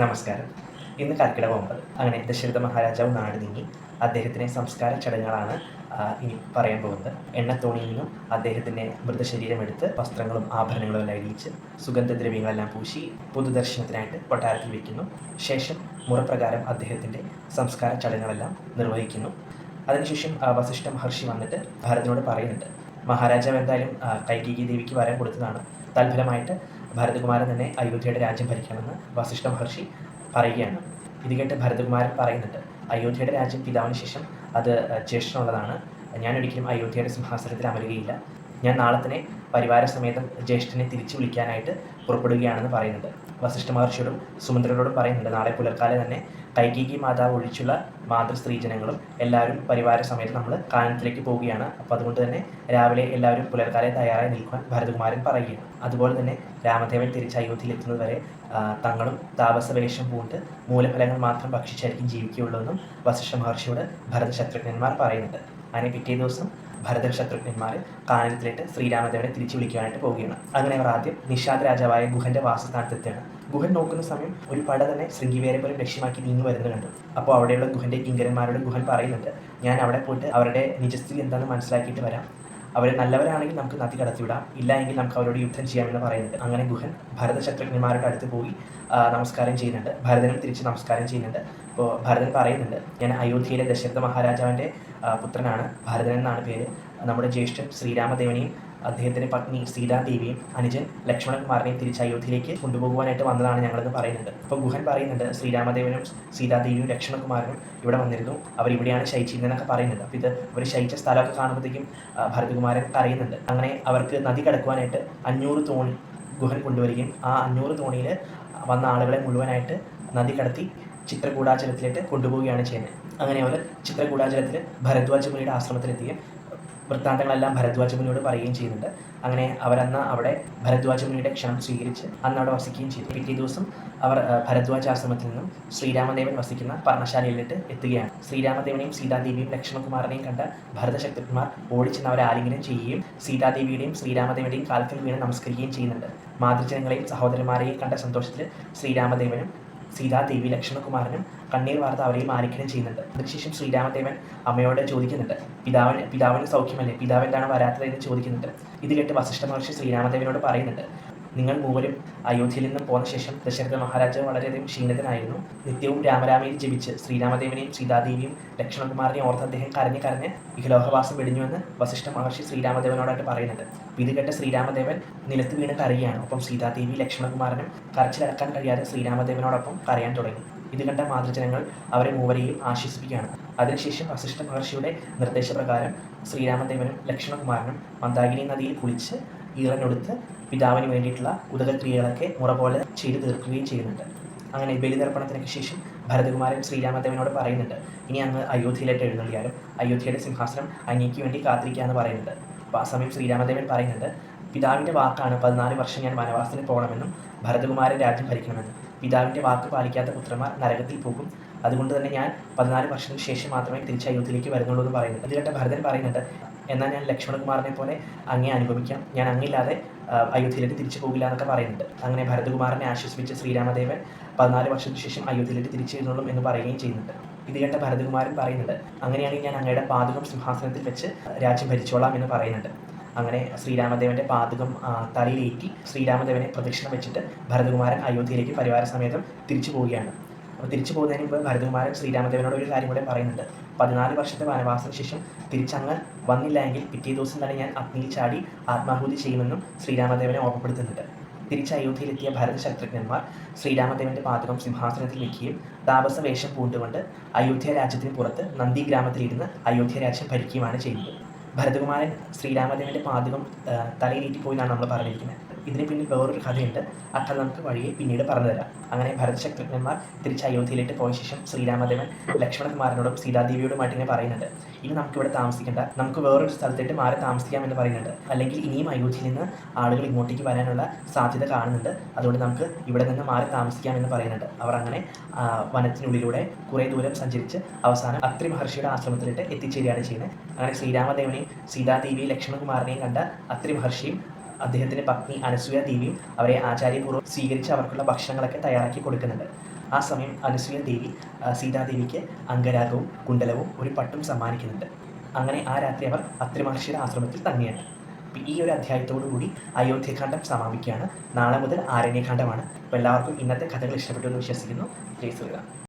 നമസ്കാരം. ഇന്ന് കർക്കിടക 9. അങ്ങനെ ദശരഥ മഹാരാജാവ് നാട് നീങ്ങി. അദ്ദേഹത്തിൻ്റെ സംസ്കാര ചടങ്ങുകളാണ് ഇനി പറയാൻ പോകുന്നത്. എണ്ണത്തോണിയിൽ നിന്നും അദ്ദേഹത്തിൻ്റെ മൃതശരീരമെടുത്ത് വസ്ത്രങ്ങളും ആഭരണങ്ങളും എല്ലാം ഇടിയിച്ച് സുഗന്ധദ്രവ്യങ്ങളെല്ലാം പൂശി പൊതുദർശനത്തിനായിട്ട് കൊട്ടാരത്തിൽ വയ്ക്കുന്നു. ശേഷം മുറപ്രകാരം അദ്ദേഹത്തിൻ്റെ സംസ്കാര ചടങ്ങുകളെല്ലാം നിർവഹിക്കുന്നു. അതിനുശേഷം വസിഷ്ഠ മഹർഷി വന്നിട്ട് ഭരതനോട് പറയുന്നുണ്ട്, മഹാരാജാവ് എന്തായാലും കൈകേയി ദേവിക്ക് വരം കൊടുത്തതാണ്. തൽഫലമായിട്ട് ഭരതകുമാരൻ തന്നെ അയോധ്യയുടെ രാജ്യം ഭരിക്കണമെന്ന് വസിഷ്ഠ മഹർഷി പറയുകയാണ്. ഇത് കേട്ട് ഭരതകുമാരൻ പറയുന്നുണ്ട്, അയോധ്യയുടെ രാജ്യം പിതാവിന് ശേഷം അത് ജ്യേഷ്ഠനുള്ളതാണ്. ഞാൻ ഒരിക്കലും അയോധ്യയുടെ സിംഹാസനത്തിൽ അമരുകയില്ല. ഞാൻ നാളെ തന്നെ പരിവാരസമേതം ജ്യേഷ്ഠനെ തിരിച്ചു വിളിക്കാനായിട്ട് പുറപ്പെടുകയാണെന്ന് പറയുന്നുണ്ട്. വസിഷ്ഠ മഹർഷിയോടും സുമന്ത്രരോടും പറയുന്നുണ്ട്, നാളെ പുലർക്കാലം തന്നെ കൈകേയി മാതാവ് ഒഴിച്ചുള്ള മാതൃസ്ത്രീജനങ്ങളും എല്ലാവരും പരിവാര സമയത്ത് നമ്മൾ കാനനത്തിലേക്ക് പോവുകയാണ്. അപ്പോൾ അതുകൊണ്ട് തന്നെ രാവിലെ എല്ലാവരും പുലർക്കാലെ തയ്യാറായി നിൽക്കുവാൻ ഭരതകുമാരൻ പറയുകയാണ്. അതുപോലെ തന്നെ രാമദേവൻ തിരിച്ച് അയോധ്യയിലെത്തുന്നത് വരെ തങ്ങളും താപസവേഷം പൂണ്ട് മൂലഫലങ്ങൾ മാത്രം ഭക്ഷിച്ചായിരിക്കും ജീവിക്കുകയുള്ളൂ എന്നും വസിഷ്ഠ മഹർഷിയോട് ഭരതശത്രുഘ്നന്മാർ പറയുന്നുണ്ട്. അങ്ങനെ പിറ്റേ ദിവസം ഭരതശത്രുഘ്നന്മാർ കാനനത്തിലേക്ക് ശ്രീരാമദേവനെ തിരിച്ചു വിളിക്കുവാനായിട്ട് പോവുകയാണ്. അങ്ങനെ അവർ ആദ്യം നിഷാദ് രാജാവായ ഗുഹന്റെ വാസസ്ഥാനത്തെത്തുകയാണ്. ഗുഹൻ നോക്കുന്ന സമയം ഒരു പട തന്നെ ശൃംഗിവേരെ പോലും ലക്ഷ്യമാക്കി നീങ്ങി വരുന്നത് കണ്ടു. അപ്പോൾ അവിടെയുള്ള ഗുഹന്റെ കിങ്കരന്മാരോട് ഗുഹൻ പറയുന്നുണ്ട്, ഞാൻ അവിടെ പോയിട്ട് അവരുടെ നിജസ്ഥിതി എന്താണെന്ന് മനസ്സിലാക്കിയിട്ട് വരാം. അവർ നല്ലവരാണെങ്കിൽ നമുക്ക് നദി കടത്തിവിടാം, ഇല്ല എങ്കിൽ നമുക്ക് അവരോട് യുദ്ധം ചെയ്യാമെന്ന് പറയുന്നുണ്ട്. അങ്ങനെ ഗുഹൻ ഭരതശത്രുഘ്നന്മാരുടെ അടുത്ത് പോയി നമസ്കാരം ചെയ്യുന്നുണ്ട്. ഭരതനും തിരിച്ച് നമസ്കാരം ചെയ്യുന്നുണ്ട്. അപ്പോൾ ഭരതൻ പറയുന്നുണ്ട്, ഞാൻ അയോധ്യയിലെ ദശരഥ മഹാരാജാവിൻ്റെ പുത്രനാണ്, ഭരതൻ എന്നാണ് പേര്. നമ്മുടെ ജ്യേഷ്ഠൻ ശ്രീരാമദേവനെയും അദ്ദേഹത്തിൻ്റെ പത്നി സീതാദേവിയും അനുജൻ ലക്ഷ്മണകുമാരനെയും തിരിച്ച് അയോധ്യയിലേക്ക് കൊണ്ടുപോകുവാനായിട്ട് വന്നതാണ് ഞങ്ങളെന്ന് പറയുന്നുണ്ട്. അപ്പോൾ ഗുഹൻ പറയുന്നുണ്ട്, ശ്രീരാമദേവനും സീതാദേവിയും ലക്ഷ്മണകുമാരനും ഇവിടെ വന്നിരുന്നു, അവരിവിടെയാണ് ശയിച്ചിരുന്നതെന്നൊക്കെ പറയുന്നുണ്ട്. അപ്പോൾ ഇത് അവർ ശയിച്ച സ്ഥലമൊക്കെ കാണുമ്പോഴത്തേക്കും ഭരതകുമാരൻ അറിയുന്നുണ്ട്. അങ്ങനെ അവർക്ക് നദി കടക്കുവാനായിട്ട് 500 തോണി ഗുഹൻ കൊണ്ടുവരികയും ആ 500 തോണിയിൽ വന്ന ആളുകളെ മുഴുവനായിട്ട് നദി കടത്തി ചിത്രകൂടാചലത്തിലേക്ക് കൊണ്ടുപോവുകയാണ് ചെയ്യുന്നത്. അങ്ങനെ അവർ ചിത്രകൂടാചലത്തിൽ ഭരദ്വാജ മുനിയുടെ ആശ്രമത്തിലെത്തുകയും വൃത്താന്തങ്ങളെല്ലാം ഭരദ്വാജ മുനിയോട് പറയുകയും ചെയ്യുന്നുണ്ട്. അങ്ങനെ അവരന്ന് അവിടെ ഭരദ്വാജ മുനിയുടെ ക്ഷണം സ്വീകരിച്ച് അന്ന് അവിടെ വസിക്കുകയും ചെയ്തു. പിറ്റേ ദിവസം അവർ ഭരദ്വാജ ആശ്രമത്തിൽ നിന്നും ശ്രീരാമദേവൻ വസിക്കുന്ന പർണശാലയിലേക്ക് എത്തുകയാണ്. ശ്രീരാമദേവനെയും സീതാദേവിയും ലക്ഷ്മണകുമാരനെയും കണ്ട ഭരതശത്രുഘ്നന്മാർ ഓടിച്ചെന്ന് അവരെ ആലിംഗനം ചെയ്യുകയും സീതാദേവിയുടെയും ശ്രീരാമദേവന്റെയും കാൽക്കൽ വീണ് നമസ്കരിക്കുകയും ചെയ്യുന്നുണ്ട്. മാതൃജനങ്ങളെയും സഹോദരന്മാരെയും കണ്ട സന്തോഷത്തിൽ ശ്രീരാമദേവനും സീതാദേവി ലക്ഷ്മണകുമാരനും കണ്ണീർ വാർത്ത അവരെയും ആലിംഗനം ചെയ്യുന്നുണ്ട്. അതിനുശേഷം ശ്രീരാമദേവൻ അമ്മയോട് ചോദിക്കുന്നുണ്ട്, പിതാവിന് സൗഖ്യമല്ലേ, പിതാവ് എന്താണ് വരാത്തത് എന്ന് ചോദിക്കുന്നുണ്ട്. ഇത് കേട്ട് വസിഷ്ഠ മഹർഷി ശ്രീരാമദേവനോട് പറയുന്നുണ്ട്, നിങ്ങൾ മൂവരും അയോധ്യയിൽ നിന്നും പോന്ന ശേഷം ദശരഥ മഹാരാജാവ് വളരെയധികം ക്ഷീണിതനായിരുന്നു. നിത്യവും രാമരാമയിൽ ജപിച്ച് ശ്രീരാമദേവനെയും സീതാദേവിയും ലക്ഷ്മണകുമാരനെയും ഓർത്ത് അദ്ദേഹം കരഞ്ഞ് ഇഹലോകവാസം വെടിഞ്ഞുവെന്ന് വസിഷ്ഠ മഹർഷി ശ്രീരാമദേവനോടായിട്ട് പറയുന്നുണ്ട്. ഇത് കേട്ട ശ്രീരാമദേവൻ നിലത്ത് വീണ് കരയുകയാണ്. ഒപ്പം സീതാദേവി ലക്ഷ്മണകുമാരനും കരച്ചിലടക്കാൻ കഴിയാതെ ശ്രീരാമദേവനോടൊപ്പം കരയാൻ തുടങ്ങി. ഇത് കണ്ട മാതൃജനങ്ങൾ അവരെ മൂവരെയും ആശ്വസിപ്പിക്കുകയാണ്. അതിനുശേഷം വസിഷ്ഠ മഹർഷിയുടെ നിർദ്ദേശപ്രകാരം ശ്രീരാമദേവനും ലക്ഷ്മണകുമാരനും മന്ദാകിനി നദിയിൽ കുളിച്ച് ഈറനൊടുത്ത് പിതാവിന് വേണ്ടിയിട്ടുള്ള ഉദകക്രിയകളൊക്കെ മുറ പോലെ ചെയ്തു തീർക്കുകയും ചെയ്യുന്നുണ്ട്. അങ്ങനെ ബലിതർപ്പണത്തിനൊക്കെ ശേഷം ഭരതകുമാരൻ ശ്രീരാമദേവനോട് പറയുന്നുണ്ട്, ഇനി അങ്ങ് അയോധ്യയിലേക്ക് എഴുന്നള്ളിയാലും അയോധ്യയുടെ സിംഹാസനം അങ്ങേക്ക് വേണ്ടി കാത്തിരിക്കുകയെന്ന് പറയുന്നുണ്ട്. അപ്പോൾ ആ സമയം ശ്രീരാമദേവൻ പറയുന്നുണ്ട്, പിതാവിൻ്റെ വാക്കാണ് 14 വർഷം ഞാൻ വനവാസത്തിന് പോകണമെന്നും ഭരതകുമാരൻ രാജ്യം ഭരിക്കണമെന്നും. പിതാവിൻ്റെ വാക്ക് പാലിക്കാത്ത പുത്രന്മാർ നരകത്തിൽ പോകും. അതുകൊണ്ട് തന്നെ ഞാൻ 14 വർഷത്തിന് ശേഷം മാത്രമേ തിരിച്ച് അയോധ്യയിലേക്ക് വരുന്നുള്ളൂ എന്ന് പറയുന്നുണ്ട്. ഇത് കേട്ട ഭരതൻ പറയുന്നുണ്ട്, എന്നാൽ ഞാൻ ലക്ഷ്മണകുമാരനെ പോലെ അങ്ങേ അനുഭവിക്കാം, ഞാൻ അങ്ങില്ലാതെ അയോധ്യയിലേക്ക് തിരിച്ചു പോകില്ല എന്നൊക്കെ പറയുന്നുണ്ട്. അങ്ങനെ ഭരതകുമാരനെ ആശ്വസിപ്പിച്ച് ശ്രീരാമദേവൻ 14 വർഷത്തിന് ശേഷം അയോധ്യയിലേക്ക് തിരിച്ചെഴുന്നള്ളും എന്ന് പറയുകയും ചെയ്യുന്നുണ്ട്. ഇത് കേട്ട ഭരതകുമാരൻ പറയുന്നുണ്ട്, അങ്ങനെയാണെങ്കിൽ ഞാൻ അങ്ങയുടെ പാദുകം സിംഹാസനത്തിൽ വെച്ച് രാജ്യം ഭരിച്ചോളാം എന്ന് പറയുന്നുണ്ട്. അങ്ങനെ ശ്രീരാമദേവൻ്റെ പാദുകം തലയിലേറ്റി ശ്രീരാമദേവനെ പ്രദക്ഷിണം വെച്ചിട്ട് ഭരതകുമാരൻ അയോധ്യയിലേക്ക് പരിവാരസമേതം തിരിച്ചു പോവുകയാണ്. അപ്പോൾ തിരിച്ചു പോകുന്നതിന് മുമ്പ് ഭരതകുമാരൻ ശ്രീരാമദേവനോട് ഒരു കാര്യം കൂടെ പറയുന്നുണ്ട്, 14 വർഷത്തെ വനവാസത്തിന് ശേഷം തിരിച്ചങ്ങ് വന്നില്ല എങ്കിൽ പിറ്റേ ദിവസം തന്നെ ഞാൻ അഗ്നിയിൽ ചാടി ആത്മാഹുതി ചെയ്യുമെന്നും ശ്രീരാമദേവനെ ഓർമ്മപ്പെടുത്തുന്നുണ്ട്. തിരിച്ച് അയോധ്യയിലെത്തിയ ഭരതശത്രുഘ്നന്മാർ ശ്രീരാമദേവന്റെ പാദകം സിംഹാസനത്തിൽ വയ്ക്കുകയും താപസ വേഷം പൂണ്ടുകൊണ്ട് അയോധ്യ രാജ്യത്തിന് പുറത്ത് നന്ദി ഗ്രാമത്തിലിരുന്ന് അയോധ്യ രാജ്യം ഭരിക്കുകയാണ് ചെയ്യുന്നത്. ഭരതകുമാരൻ ശ്രീരാമദേവന്റെ പാദകം തലയിലേറ്റിപ്പോയി എന്നാണ് നമ്മൾ പറഞ്ഞിരിക്കുന്നത്. ഇതിന് പിന്നിൽ വേറൊരു കഥയുണ്ട്. ആ കഥ നമുക്ക് വഴിയെ പിന്നീട് പറഞ്ഞു തരാം. അങ്ങനെ ഭരതശത്രുഘ്നന്മാർ തിരിച്ച് അയോധ്യയിലേക്ക് പോയ ശേഷം ശ്രീരാമദേവൻ ലക്ഷ്മണകുമാരനോടും സീതാദേവിയോടുമായിട്ട് ഇങ്ങനെ പറയുന്നുണ്ട്, ഇനി നമുക്കിവിടെ താമസിക്കേണ്ട, നമുക്ക് വേറൊരു സ്ഥലത്തേക്ക് മാറി താമസിക്കാമെന്ന് പറയുന്നുണ്ട്. അല്ലെങ്കിൽ ഇനിയും അയോധ്യയിൽ നിന്ന് ആളുകൾ ഇങ്ങോട്ടേക്ക് വരാനുള്ള സാധ്യത കാണുന്നുണ്ട്, അതുകൊണ്ട് നമുക്ക് ഇവിടെ നിന്ന് മാറി താമസിക്കാമെന്ന് പറയുന്നുണ്ട്. അവർ അങ്ങനെ വനത്തിനുള്ളിലൂടെ കുറേ ദൂരം സഞ്ചരിച്ച് അവസാനം അത്രി മഹർഷിയുടെ ആശ്രമത്തിലേക്ക് എത്തിച്ചേരുകയാണ് ചെയ്യുന്നത്. അങ്ങനെ ശ്രീരാമദേവനെയും സീതാദേവിയും ലക്ഷ്മണകുമാരനെയും കണ്ട അത്രി മഹർഷിയും അദ്ദേഹത്തിൻ്റെ പത്നി അനസൂയ ദേവിയും അവരെ ആചാര്യപൂർവ്വം സ്വീകരിച്ച് അവർക്കുള്ള ഭക്ഷണങ്ങളൊക്കെ തയ്യാറാക്കി കൊടുക്കുന്നുണ്ട്. ആ സമയം അനുസൂയ ദേവി സീതാദേവിക്ക് അംഗരാഗവും കുണ്ടലവും ഒരു പട്ടും സമ്മാനിക്കുന്നുണ്ട്. അങ്ങനെ ആ രാത്രി അവർ അത്രി മഹർഷിയുടെ ആശ്രമത്തിൽ തങ്ങിയാണ്. ഈ ഒരു അധ്യായത്തോടു കൂടി അയോധ്യകാന്ഡം സമാപിക്കുകയാണ്. നാളെ മുതൽ ആരണ്യകാന്ഡമാണ്. അപ്പോൾ എല്ലാവർക്കും ഇന്നത്തെ കഥകൾ ഇഷ്ടപ്പെട്ടു എന്ന് വിശ്വസിക്കുന്നു. ജയ് ശ്രീറാം.